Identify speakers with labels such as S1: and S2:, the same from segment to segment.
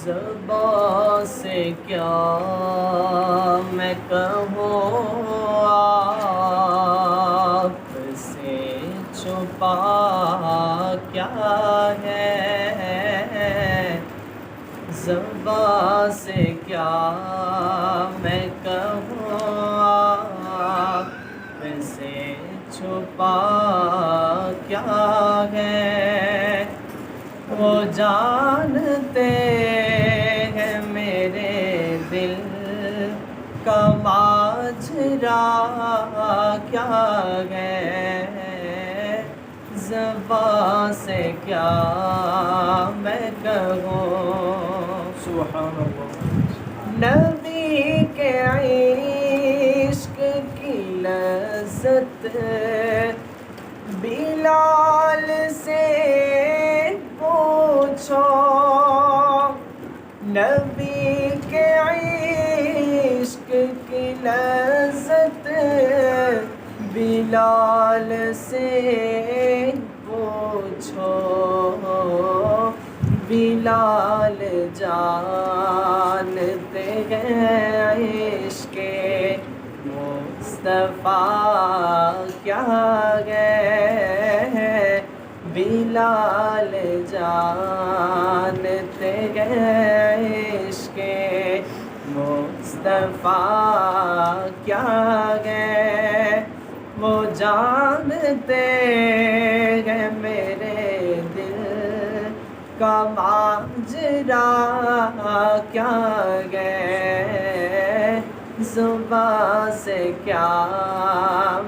S1: زبان سے کیا میں کہوں، آپ سے چھپا کیا ہے، زبان سے کیا میں کہوں، آپ سے چھپا کیا ہے، وہ جانتے ہیں میرے دل کا ماجرا کیا ہے، زبان سے کیا میں کہوں۔
S2: سبحان اللہ۔
S1: نبی کے عشق کی لذت بلال سے پوچھو، نبی کے عشق کی لذت بلال سے پوچھو، بلال جانتے ہیں عشق مصطفیٰ کیا ہے، بلال جانتے ہیں عشق مصطفیٰ کیا ہے، وہ جانتے ہیں میرے دل کا ماجرا کیا ہے، زبان سے کیا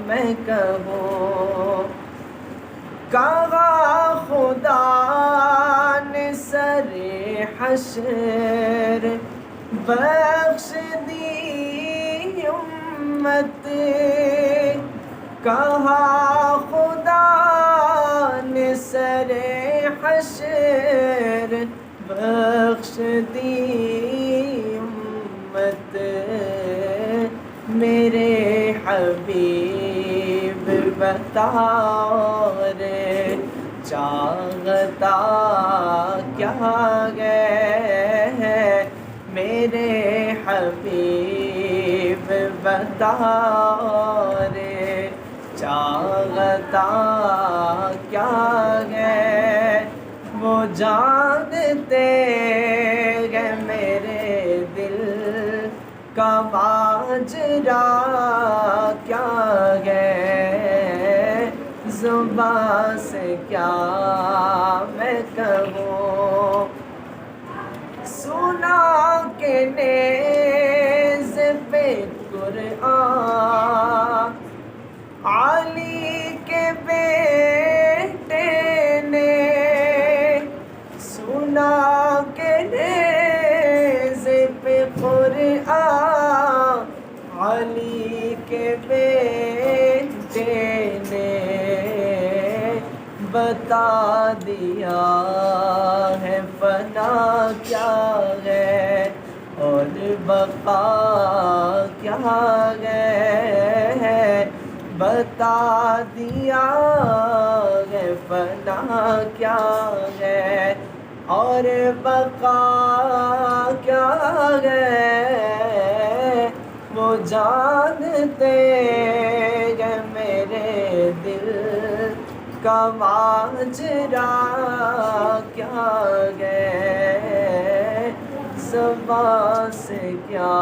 S1: میں کہوں۔ کہا خدا نے سر حشر بخش دی امت، کہا خدا نے سر حشر بخش دی امت، میرے حبیب بتاؤ رے چاہتا کیا ہے، میرے حبیب بتاؤ رے چاہتا کیا ہے، وہ جانتے ہیں میرے دل کا ماجرا کیا ہے، زبان سے کیا میں کہوں۔ سنا کہ نیز پہ قرآن علی کے بیٹے نے، سنا کہ نیز پہ قرآن علی کے بیٹے نے بتا دیا ہے فنا کیا ہے اور بقا کیا ہے، بتا دیا ہے فنا کیا ہے اور بقا کیا ہے، وہ جانتے ہیں میرے دل کا ماجرا کیا ہے، زبان سے کیا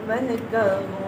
S1: میں کہوں۔